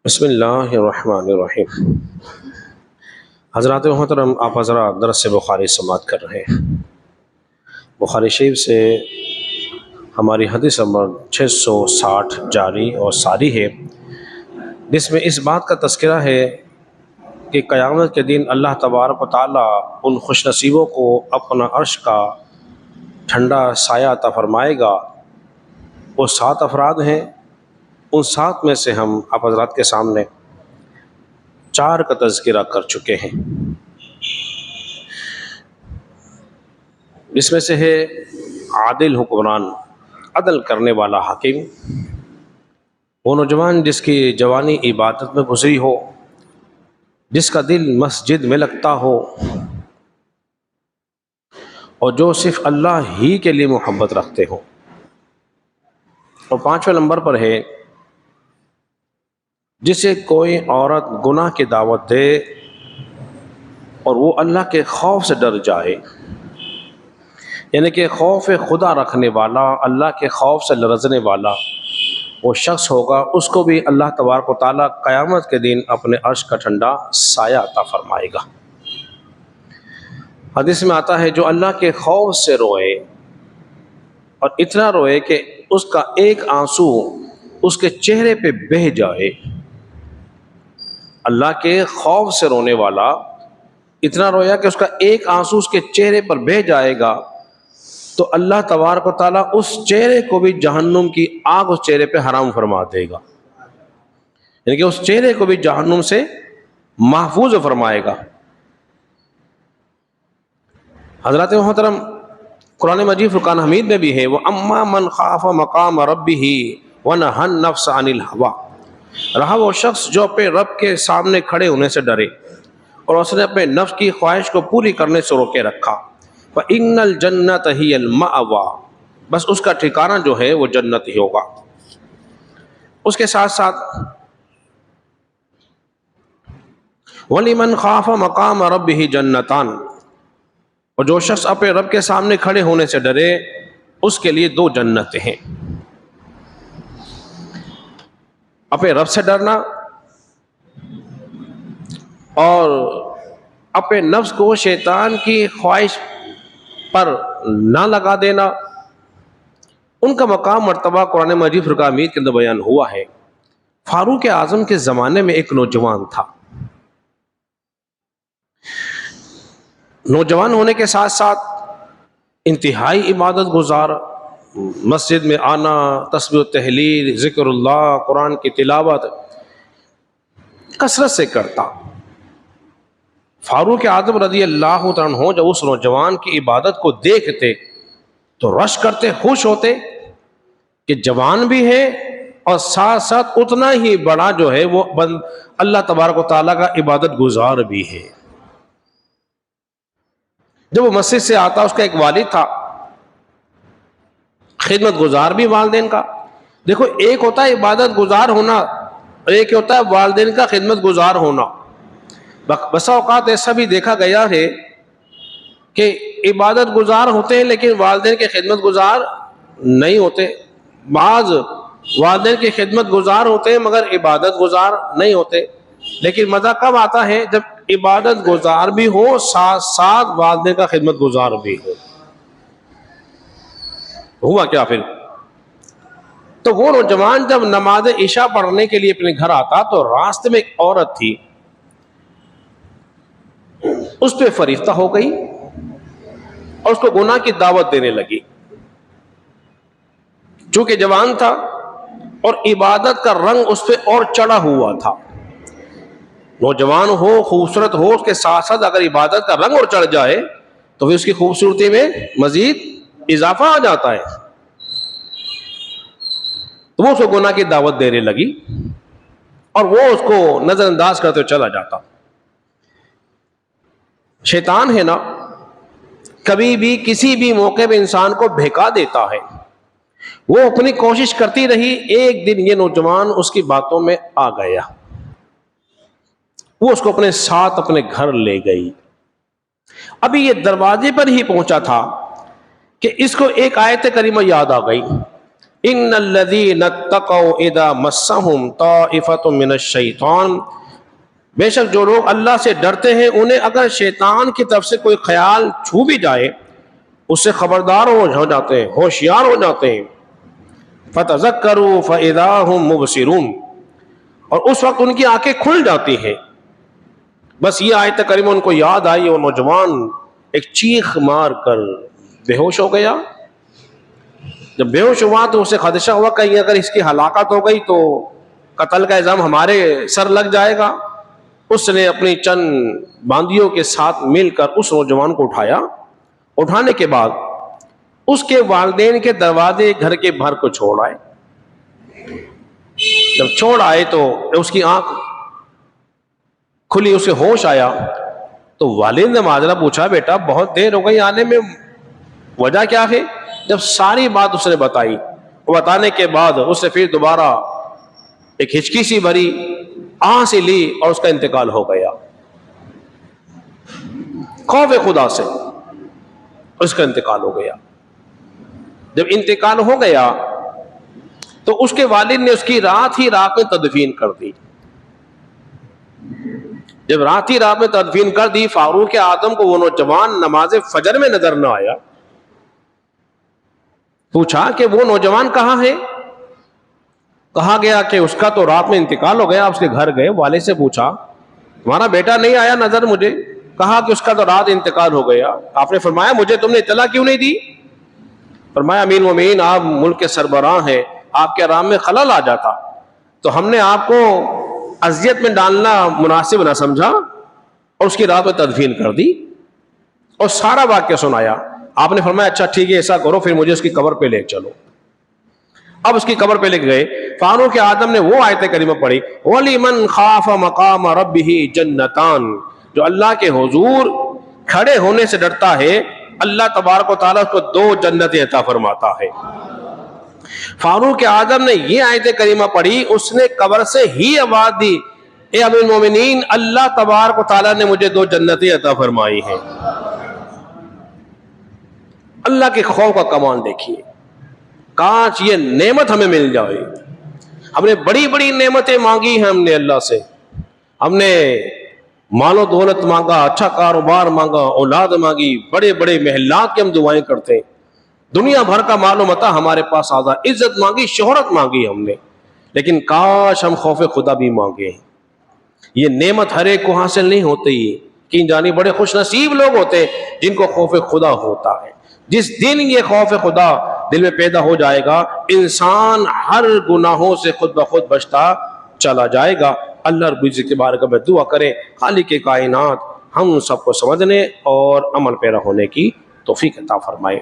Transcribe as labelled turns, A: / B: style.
A: بسم اللہ الرحمن الرحیم۔ حضرات محترم، آپ حضرات درس بخاری سماعت کر رہے ہیں۔ بخاری شریف سے ہماری حدیث نمبر 660 جاری اور ساری ہے، جس میں اس بات کا تذکرہ ہے کہ قیامت کے دن اللہ تبارک و تعالیٰ ان خوش نصیبوں کو اپنا عرش کا ٹھنڈا سایہ عطا فرمائے گا۔ وہ 7 افراد ہیں، ان 7 میں سے ہم آپ حضرات کے سامنے 4 کا تذکرہ کر چکے ہیں۔ اس میں سے ہے عادل حکمران، عدل کرنے والا حاکم، وہ نوجوان جس کی جوانی عبادت میں گزری ہو، جس کا دل مسجد میں لگتا ہو، اور جو صرف اللہ ہی کے لیے محبت رکھتے ہو۔ اور 5ویں نمبر پر ہے جسے کوئی عورت گناہ کی دعوت دے اور وہ اللہ کے خوف سے ڈر جائے، یعنی کہ خوف خدا رکھنے والا، اللہ کے خوف سے لرزنے والا وہ شخص ہوگا، اس کو بھی اللہ تبارک و تعالیٰ قیامت کے دن اپنے عرش کا ٹھنڈا سایہ عطا فرمائے گا۔ حدیث میں آتا ہے جو اللہ کے خوف سے روئے اور اتنا روئے کہ اس کا ایک آنسو اس کے چہرے پہ بہہ جائے، اللہ کے خوف سے رونے والا اتنا رویا کہ اس کا ایک آنسو اس کے چہرے پر بہہ جائے گا، تو اللہ تبارک و تعالیٰ اس چہرے کو بھی جہنم کی آگ اس چہرے پہ حرام فرما دے گا، یعنی کہ اس چہرے کو بھی جہنم سے محفوظ فرمائے گا۔ حضرات محترم، قرآن مجید فرقان حمید میں بھی ہے وَأَمَّا مَنْ خَافَ مَقَامَ رَبِّهِ وَنَهَى النَّفْسَ عَنِ الْهَوَىٰ، رہا وہ شخص جو اپنے رب کے سامنے کھڑے ہونے سے ڈرے اور اس نے اپنے نفس کی خواہش کو پوری کرنے سے روکے رکھا، فَإِنَّ الْجَنَّةَ هِيَ الْمَأْوَىٰ، بس اس کا ٹھکانہ جو ہے وہ جنت ہی ہوگا۔ اس کے ساتھ ساتھ وَلِمَنْ خَافَ مَقَامَ رَبِّهِ جَنَّتَانِ، اور جو شخص اپنے رب کے سامنے کھڑے ہونے سے ڈرے اس کے لیے 2 جنتیں ہیں۔ اپنے رب سے ڈرنا اور اپنے نفس کو شیطان کی خواہش پر نہ لگا دینا، ان کا مقام مرتبہ قرآن مجید فرقان حمید کے اندر بیان ہوا ہے۔ فاروق اعظم کے زمانے میں ایک نوجوان تھا، نوجوان ہونے کے ساتھ ساتھ انتہائی عبادت گزار، مسجد میں آنا، تسبیح و تحلیل، ذکر اللہ، قرآن کی تلاوت کثرت سے کرتا۔ فاروق اعظم رضی اللہ تعالیٰ عنہ جب اس نوجوان کی عبادت کو دیکھتے تو رش کرتے، خوش ہوتے کہ جوان بھی ہے اور ساتھ ساتھ اتنا ہی بڑا جو ہے وہ اللہ تبارک و تعالیٰ کا عبادت گزار بھی ہے۔ جب وہ مسجد سے آتا، اس کا ایک والد تھا، خدمت گزار بھی والدین کا۔ دیکھو، ایک ہوتا ہے عبادت گزار ہونا اور ایک ہوتا ہے والدین کا خدمت گزار ہونا۔ بسا اوقات ایسا بھی دیکھا گیا ہے کہ عبادت گزار ہوتے ہیں لیکن والدین کے خدمت گزار نہیں ہوتے، بعض والدین کی خدمت گزار ہوتے ہیں مگر عبادت گزار نہیں ہوتے۔ لیکن مزہ کب آتا ہے جب عبادت گزار بھی ہو ساتھ ساتھ والدین کا خدمت گزار بھی ہو۔ ہوا کیا پھر؟ تو وہ نوجوان جب نماز عشاء پڑھنے کے لیے اپنے گھر آتا تو راستے میں ایک عورت تھی، اس پہ فریفتہ ہو گئی اور اس کو گناہ کی دعوت دینے لگی۔ چونکہ جوان تھا اور عبادت کا رنگ اس پہ اور چڑھا ہوا تھا، نوجوان ہو، خوبصورت ہو، اس کے ساتھ ساتھ اگر عبادت کا رنگ اور چڑھ جائے تو پھر اس کی خوبصورتی میں مزید اضافہ آ جاتا ہے۔ تو وہ اس کو گناہ کی دعوت دینے لگی اور وہ اس کو نظر انداز کرتے چلا جاتا۔ شیطان ہے نا، کبھی بھی کسی بھی موقع پہ انسان کو بہکا دیتا ہے۔ وہ اپنی کوشش کرتی رہی، ایک دن یہ نوجوان اس کی باتوں میں آ گیا، وہ اس کو اپنے ساتھ اپنے گھر لے گئی۔ ابھی یہ دروازے پر ہی پہنچا تھا کہ اس کو ایک آیت کریمہ یاد آ گئی، ان الذین اتقوا اذا مسهم طائفۃ من الشیطان، بے شک جو لوگ اللہ سے ڈرتے ہیں انہیں اگر شیطان کی طرف سے کوئی خیال چھو بھی جائے اس سے خبردار ہو جاتے ہیں، ہوشیار ہو جاتے ہیں۔ فتذکروا فاذا هم مبصرون، اور اس وقت ان کی آنکھیں کھل جاتی ہیں۔ بس یہ آیت کریمہ ان کو یاد آئی اور نوجوان ایک چیخ مار کر بے ہوش ہو گیا۔ جب بے ہوش ہوا تو اسے خدشہ ہوا کہ اگر اس کی ہلاکت ہو گئی تو قتل کا الزام ہمارے سر لگ جائے گا۔ اس نے اپنی چند باندیوں کے ساتھ مل کر اس نوجوان کو اٹھایا۔ اٹھانے کے بعد اس کے والدین کے دروازے گھر کے باہر کو چھوڑ آئے۔ جب چھوڑ آئے تو اس کی آنکھ کھلی، اسے ہوش آیا تو والد نے معذرہ پوچھا، بیٹا بہت دیر ہو گئی آنے میں، وجہ کیا ہے؟ جب ساری بات اس نے بتائی، بتانے کے بعد اس نے پھر دوبارہ ایک ہچکی سی بھری آنسیں لی اور اس کا انتقال ہو گیا۔ خوف خدا سے اس کا انتقال ہو گیا۔ جب انتقال ہو گیا تو اس کے والد نے اس کی رات ہی رات میں تدفین کر دی۔ جب رات ہی رات میں تدفین کر دی، فاروق اعظم کو وہ نوجوان نماز فجر میں نظر نہ آیا۔ پوچھا کہ وہ نوجوان کہاں ہے؟ کہا گیا کہ اس کا تو رات میں انتقال ہو گیا۔ آپ اس کے گھر گئے، والد سے پوچھا تمہارا بیٹا نہیں آیا نظر مجھے؟ کہا کہ اس کا تو رات انتقال ہو گیا۔ آپ نے فرمایا مجھے تم نے اطلاع کیوں نہیں دی؟ فرمایا امیر المومنین آپ ملک کے سربراہ ہیں، آپ کے آرام میں خلل آ جاتا تو ہم نے آپ کو اذیت میں ڈالنا مناسب نہ سمجھا اور اس کی رات میں تدفین کر دی اور سارا واقعہ سنایا۔ آپ نے فرمایا اچھا ٹھیک ہے ایسا کرو، پھر مجھے اس کی قبر پہ لے چلو۔ اب اس کی قبر پہ لے گئے۔ فاروق اعظم نے وہ آیت کریمہ پڑھی وَلِمَنْ خَافَ مَقَامَ رَبِّهِ جَنَّتَانِ، جو اللہ کے حضور کھڑے ہونے سے ڈرتا ہے اللہ تبارک و تعالیٰ اس کو 2 جنتیں عطا فرماتا ہے۔ فاروق اعظم نے یہ آیت کریمہ پڑھی، اس نے قبر سے ہی آواز دی اے امیر المومنین اللہ تبارک و تعالیٰ نے مجھے 2 جنتیں عطا فرمائی ہیں۔ اللہ کے خوف کا کمال دیکھیے، کاش یہ نعمت ہمیں مل جائے۔ ہم نے بڑی بڑی نعمتیں مانگی ہیں، ہم نے اللہ سے، ہم نے مال و دولت مانگا، اچھا کاروبار مانگا، اولاد مانگی، بڑے بڑے محلات کی ہم دعائیں کرتے ہیں، دنیا بھر کا مال و متاع ہمارے پاس آتا، عزت مانگی، شہرت مانگی ہم نے، لیکن کاش ہم خوف خدا بھی مانگے۔ یہ نعمت ہر ایک کو حاصل نہیں ہوتی، کہ جانی بڑے خوش نصیب لوگ ہوتے جن کو خوف خدا ہوتا ہے۔ جس دن یہ خوف خدا دل میں پیدا ہو جائے گا انسان ہر گناہوں سے خود بخود بچتا چلا جائے گا۔ اللہ رب العزت کے بارے میں دعا کریں خالق کائنات ہم سب کو سمجھنے اور عمل پیرا ہونے کی توفیق عطا فرمائے۔